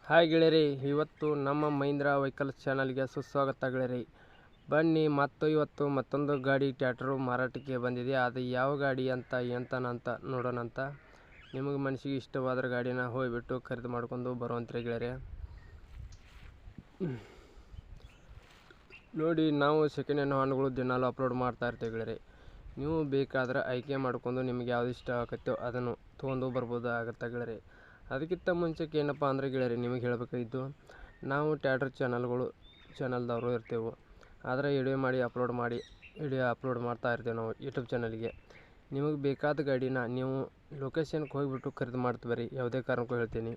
Hi ಗೆಳೆಯರಿ, ಇವತ್ತು ನಮ್ಮ Mahindra vehicles ಚಾನಲ್ಗೆ ಸುಸ್ವಾಗತ ಗೆಳೆಯರಿ. ಬನ್ನಿ, ಇವತ್ತು ಮತ್ತೊಂದು ಗಾಡಿ ಟ್ರ್ಯಾಕ್ಟರು ಮಾರಾಟಕ್ಕೆ ಬಂದಿದೆ. ಅದು ಯಾವ ಗಾಡಿ ಅಂತ ಎಂತಾನಂತ ನೋಡೋಣಂತ. ನಿಮಗೆ ಮನಸ್ಸಿಗೆ ಇಷ್ಟವಾದ ಗಾಡಿನ ಹೋಗಿಬಿಟ್ಟು ಖರೀದಿ ಮಾಡ್ಕೊಂಡು ಬರುವಂತ್ರಿ ಗೆಳೆಯರಿ. ನೋಡಿ, ನಾವು ಸೆಕೆಂಡ್ ಹ್ಯಾಂಡ್ ವಾಹನಗಳು ದಿನಾಲು ಅಪ್ಲೋಡ್ ಮಾಡ್ತಾ ಇರ್ತೀವಿ ಗೆಳೆಯರಿ. ನೀವು ಬೇಕಾದ್ರೆ ಆಯ್ಕೆ ಮಾಡ್ಕೊಂಡು ನಿಮ್ಗೆ ಯಾವ್ದು ಇಷ್ಟ ಆಗುತ್ತೋ ಅದನ್ನು ತೊಗೊಂಡು ಬರ್ಬೋದು ಆಗುತ್ತೆ ಗೆಳೆಯರಿ. ಅದಕ್ಕಿಂತ ಮುಂಚೆಗೆ ಏನಪ್ಪ ಅಂದರೆ ಗೆಳೆಯರಿ, ನಿಮಗೆ ಹೇಳಬೇಕಾಗಿದ್ದು, ನಾವು ಟ್ರ್ಯಾಕ್ಟರ್ ಚಾನಲ್ದವರು ಇರ್ತೇವೆ. ಆದರೆ ವಿಡಿಯೋ ಅಪ್ಲೋಡ್ ಮಾಡ್ತಾ ಇರ್ತೇವೆ ನಾವು ಯೂಟ್ಯೂಬ್ ಚಾನಲ್ಗೆ. ನಿಮಗೆ ಬೇಕಾದ ಗಾಡಿನ ನೀವು ಲೊಕೇಶನ್ಗೆ ಹೋಗಿಬಿಟ್ಟು ಖರೀದಿ ಮಾಡ್ತೀವಿ ಯಾವುದೇ ಕಾರಣಕ್ಕೂ ಹೇಳ್ತೀನಿ.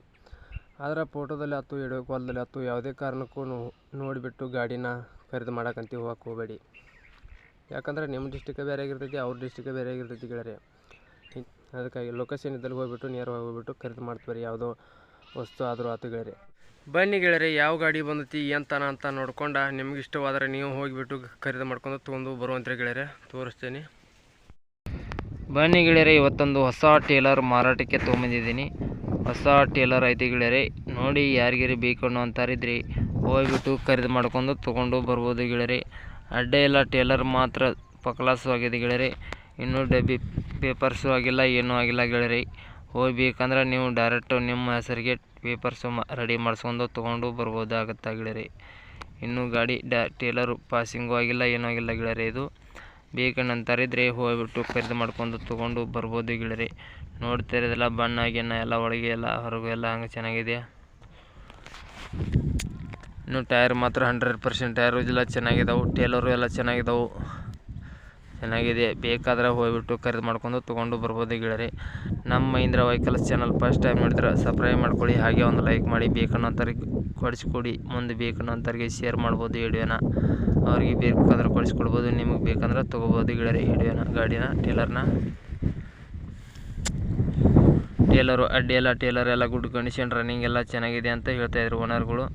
ಆದರೆ ಫೋಟೋದಲ್ಲಿ ಆಯ್ತು, ವಿಡಿಯೋ ಕಾಲ್ದಲ್ಲಿ ಆಯ್ತು, ಯಾವುದೇ ಕಾರಣಕ್ಕೂ ನೋಡಿಬಿಟ್ಟು ಗಾಡಿನ ಖರೀದಿ ಮಾಡೋಕ್ಕಂತ ಹೋಗಕ್ಕೆ ಹೋಗಬೇಡಿ. ಯಾಕಂದರೆ ನಿಮ್ಮ ಡಿಸ್ಟಿಕ್ ಬೇರೆ ಆಗಿರ್ತೈತಿ, ಅವ್ರ ಡಿಸ್ಟಿಕ್ ಬೇರೆ ಆಗಿರ್ತೈತಿ ಗೆಳೆಯರಿ. ಅದಕ್ಕಾಗಿ ಲೊಕೇಶನ್ ಇದ್ದಲ್ಲಿ ಹೋಗ್ಬಿಟ್ಟು ನೇರವಾಗಿ ಹೋಗ್ಬಿಟ್ಟು ಖರೀದಿ ಮಾಡ್ತೀವಿ ಯಾವುದೋ ವಸ್ತು ಆದರೂ ಆತು ಗೆಳೆಯರಿ. ಬನ್ನಿ ಗೆಳೆಯರಿ, ಯಾವ ಗಾಡಿ ಬಂದೈತಿ ಎಂತಾನ ಅಂತ ನೋಡ್ಕೊಂಡು ನಿಮ್ಗೆ ಇಷ್ಟವಾದರೆ ನೀವು ಹೋಗಿಬಿಟ್ಟು ಖರೀದಿ ಮಾಡ್ಕೊಂಡು ತೊಗೊಂಡು ಬರುವಂತ್ರಿ ಗೆಳೆಯರಿ. ತೋರಿಸ್ತೀನಿ ಬನ್ನಿ ಗೆಳೆಯರಿ. ಇವತ್ತೊಂದು ಹೊಸ ಟೇಲರ್ ಮಾರಾಟಕ್ಕೆ ತೊಗೊಂಬಂದಿದ್ದೀನಿ. ಹೊಸ ಟೇಲರ್ ಐತಿ ಗೆಳೆಯರಿ. ನೋಡಿ, ಯಾರಿಗಾರಿ ಬೇಕು ಅಂತಾರಿದ್ರಿ ಹೋಗ್ಬಿಟ್ಟು ಖರೀದಿ ಮಾಡ್ಕೊಂಡು ತೊಗೊಂಡು ಬರ್ಬೋದು ಗೆಳೆಯರಿ. ಅಡ್ಡೆ ಇಲ್ಲ, ಟೇಲರ್ ಮಾತ್ರ ಪಕ್ಲಾಸು ಆಗಿದೆ ಗೆಳೆಯರಿ. ಇನ್ನೂ ಡಬ್ಬಿ ಪೇಪರ್ಸು ಆಗಿಲ್ಲ, ಏನೂ ಆಗಿಲ್ಲ ಗೆಳೆಯರಿ. ಹೋಗ್ಬೇಕಂದ್ರೆ ನೀವು ಡೈರೆಕ್ಟು ನಿಮ್ಮ ಹೆಸರಿಗೆ ಪೇಪರ್ಸು ರೆಡಿ ಮಾಡಿಸ್ಕೊಂಡು ತೊಗೊಂಡು ಬರ್ಬೋದಾಗತ್ತೆ ಗೆಳೆಯರಿ. ಇನ್ನೂ ಗಾಡಿ ಟೇಲರು ಪಾಸಿಂಗು ಆಗಿಲ್ಲ, ಏನೂ ಆಗಿಲ್ಲ ಗೆಳೆಯರಿ. ಇದು ಬೇಕಂತಾರಿದ್ರೆ ಹೋಗ್ಬಿಟ್ಟು ಖರೀದಿ ಮಾಡ್ಕೊಂಡು ತೊಗೊಂಡು ಬರ್ಬೋದು ಗೆಳೆಯರಿ. ನೋಡ್ತಿರೋದೆಲ್ಲ ಬಣ್ಣ ಗಿಣ್ಣ ಎಲ್ಲ ಒಳಗೆ ಎಲ್ಲ ಹೊರಗು ಎಲ್ಲ ಹಂಗೆ ಚೆನ್ನಾಗಿದೆ. ಇನ್ನು ಟೈರ್ ಮಾತ್ರ 100% ಟೈರು ಎಲ್ಲ ಚೆನ್ನಾಗಿದ್ದಾವೆ. ಟೇಲರು ಎಲ್ಲ ಚೆನ್ನಾಗಿದ್ದಾವೆ, ಚೆನ್ನಾಗಿದೆ. ಬೇಕಾದ್ರೆ ಹೋಗ್ಬಿಟ್ಟು ಖರೀದಿ ಮಾಡ್ಕೊಂಡು ತೊಗೊಂಡು ಬರ್ಬೋದು ಗೆಳೆಯರಿ. ನಮ್ಮ Mahindra vehicles channel first time ನೋಡಿದ್ರೆ ಸಬ್ಸ್ಕ್ರೈಬ್ ಮಾಡ್ಕೊಳ್ಳಿ, ಹಾಗೆ ಒಂದು ಲೈಕ್ ಮಾಡಿ. ಬೇಕನ್ನೋಂಥವ್ರಿಗೆ ಕೊಡಿಸ್ಕೊಡಿ, ಮುಂದೆ ಬೇಕನ್ನೋಂಥವ್ರಿಗೆ ಶೇರ್ ಮಾಡ್ಬೋದು ವಿಡಿಯೋನ. ಅವ್ರಿಗೆ ಬೇಕಾದ್ರೆ ಕೊಡಿಸ್ಕೊಡ್ಬೋದು, ನಿಮಗೆ ಬೇಕಂದ್ರೆ ತೊಗೋಬೋದು ಗೆಳೆಯರಿ ವಿಡಿಯೋನ, ಗಾಡಿನ, ಟೇಲರು ಅಡ್ಡಿ ಎಲ್ಲ, ಟೇಲರ್ ಎಲ್ಲ ಗುಡ್ ಕಂಡೀಷನ್, ರನ್ನಿಂಗ್ ಎಲ್ಲ ಚೆನ್ನಾಗಿದೆ ಅಂತ ಹೇಳ್ತಾಯಿದ್ರು ಓನರ್ಗಳು.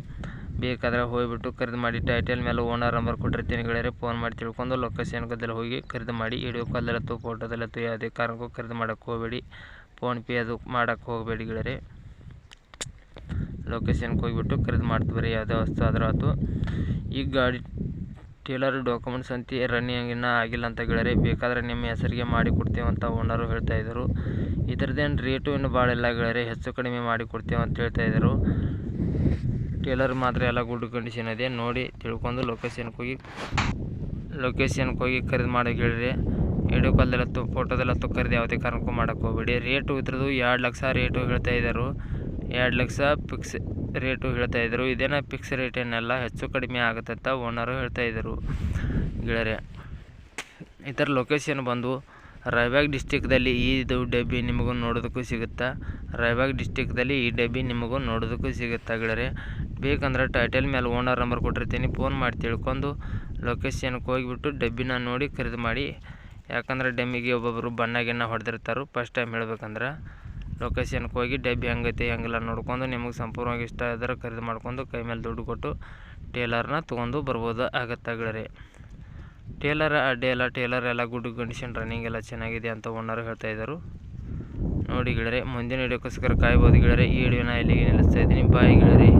ಬೇಕಾದರೆ ಹೋಗಿಬಿಟ್ಟು ಖರೀದಿ ಮಾಡಿ. ಟೈಟಲ್ ಮೇಲೆ ಓನರ್ ನಂಬರ್ ಕೊಟ್ಟಿರ್ತೀನಿ ಗೆಳೆಯರಿ. ಫೋನ್ ಮಾಡಿ ತಿಳ್ಕೊಂಡು ಲೊಕೇಶನ್ಗದಲ್ಲಿ ಹೋಗಿ ಖರೀದಿ ಮಾಡಿ. ವಿಡಿಯೋ ಕಾಲ್ದಲ್ಲತ್ತು, ಫೋಟೋದಲ್ಲತ್ತು ಯಾವುದೇ ಕಾರಣಕ್ಕೂ ಖರೀದಿ ಮಾಡೋಕ್ಕೆ ಹೋಗಬೇಡಿ. ಫೋನ್ಪೇ ಅದು ಮಾಡೋಕ್ಕೆ ಹೋಗಬೇಡಿ ಗೆಳೆಯರಿ. ಲೊಕೇಶನ್ಗೆ ಹೋಗಿಬಿಟ್ಟು ಖರೀದಿ ಮಾಡ್ತೀವಿ ಯಾವುದೇ ವಸ್ತು ಆದರೂ ಆಯ್ತು. ಈ ಗಾಡಿ ಟೇಲರ್ ಡಾಕ್ಯುಮೆಂಟ್ಸ್ ಅಂತ ರನ್ನಿಂಗ್ ಇನ್ನೂ ಆಗಿಲ್ಲ ಅಂತ ಗೆಳೆಯರಿ. ಬೇಕಾದರೆ ನಿಮ್ಮ ಹೆಸರಿಗೆ ಮಾಡಿ ಕೊಡ್ತೇವೆ ಅಂತ ಓನರು ಹೇಳ್ತಾಯಿದ್ರು. ಇದ್ರದ್ದೇನು ರೇಟು ಇನ್ನೂ ಭಾಳ ಇಲ್ಲ ಗೆಳೆಯರಿ, ಹೆಚ್ಚು ಕಡಿಮೆ ಮಾಡಿ ಕೊಡ್ತೇವೆ ಅಂತ ಹೇಳ್ತಾಯಿದ್ರು. ಟೇಲರ್ ಮಾತ್ರ ಎಲ್ಲ ಗುಡ್ ಕಂಡೀಷನ್ ಇದೆ. ನೋಡಿ ತಿಳ್ಕೊಂಡು ಲೊಕೇಶನ್ಗೆ ಹೋಗಿ ಖರೀದಿ ಮಾಡಿ ಗೆಳೆಯರಿ. ವಿಡಿಯೋ ಕಾಲ್ದಲ್ಲತ್ತು, ಫೋಟೋದಲ್ಲತ್ತು ಖರೀದಿ ಯಾವುದೇ ಕಾರಣಕ್ಕೂ ಮಾಡೋಕ್ಕೆ ಹೋಗಬೇಡಿ. ರೇಟು ಇದ್ರದ್ದು 2 ಲಕ್ಷ ರೇಟು ಹೇಳ್ತಾಯಿದ್ದರು. 2 ಲಕ್ಷ ಫಿಕ್ಸ್ ರೇಟು ಹೇಳ್ತಾಯಿದ್ರು. ಇದೇನೋ ಫಿಕ್ಸ್ ರೇಟ್ ಏನೆಲ್ಲ, ಹೆಚ್ಚು ಕಡಿಮೆ ಆಗುತ್ತೆ ಅಂತ ಓನರು ಹೇಳ್ತಾಯಿದ್ರು ಗೆಳೆಯರಿ. ಇದರ ಲೊಕೇಶನ್ ಬಂದು ರಾಯಬಾಗ್ ಡಿಸ್ಟಿಕ್ದಲ್ಲಿ ಇದು ಡಬ್ಬಿ ನಿಮಗೂ ನೋಡೋದಕ್ಕೂ ಸಿಗುತ್ತೆ. ರಾಯಬಾಗ್ ಡಿಸ್ಟಿಕ್ದಲ್ಲಿ ಈ ಡಬ್ಬಿ ನಿಮಗೂ ನೋಡೋದಕ್ಕೂ ಸಿಗುತ್ತೆ ಗೆಳೆಯರಿ. ಬೇಕಂದ್ರೆ ಟೈಟಲ್ ಮೇಲೆ ಓನರ್ ನಂಬರ್ ಕೊಟ್ಟಿರ್ತೀನಿ, ಫೋನ್ ಮಾಡಿ ತಿಳ್ಕೊಂಡು ಲೊಕೇಶನ್ಗೆ ಹೋಗಿಬಿಟ್ಟು ಡಬ್ಬಿನ ನೋಡಿ ಖರೀದಿ ಮಾಡಿ. ಯಾಕಂದರೆ ಡಬ್ಬಿಗೆ ಒಬ್ಬೊಬ್ಬರು ಬಣ್ಣ ಗಿಣ್ಣ ಹೊಡೆದಿರ್ತಾರೆ. ಫಸ್ಟ್ ಟೈಮ್ ಹೇಳ್ಬೇಕಂದ್ರೆ ಲೊಕೇಶನ್ಗೆ ಹೋಗಿ ಡಬ್ಬಿ ಹೆಂಗೈತೆ ಹೆಂಗಿಲ್ಲ ನೋಡ್ಕೊಂಡು ನಿಮಗೆ ಸಂಪೂರ್ಣವಾಗಿ ಇಷ್ಟ ಆದರೆ ಖರೀದಿ ಮಾಡ್ಕೊಂಡು ಕೈ ಮೇಲೆ ದುಡ್ಡು ಕೊಟ್ಟು ಟೇಲರ್ನ ತೊಗೊಂಡು ಬರ್ಬೋದು ಆಗತ್ತೆ ಗೆಳೆಯರಿ. ಟೇಲರ್ ಅಡ್ಡೆ ಎಲ್ಲ, ಟೇಲರ್ ಎಲ್ಲ ಗುಡ್ ಕಂಡೀಷನ್, ರನ್ನಿಂಗ್ ಎಲ್ಲ ಚೆನ್ನಾಗಿದೆ ಅಂತ ಓನರ್ ಹೇಳ್ತಾಯಿದ್ದರು. ನೋಡಿ ಗೆಳೆಯರಿ, ಮುಂದಿನ ವಿಡಿಯೋಕ್ಕೋಸ್ಕರ ಕಾಯ್ಬೋದು ಗೆಳೆಯರಿ. ಈ ವಿಡಿಯೋನ ಇಲ್ಲಿಗೆ ನಿಲ್ಲಿಸ್ತಾ ಇದ್ದೀನಿ. ಬಾಯ್ ಗೆಳೆಯರಿ.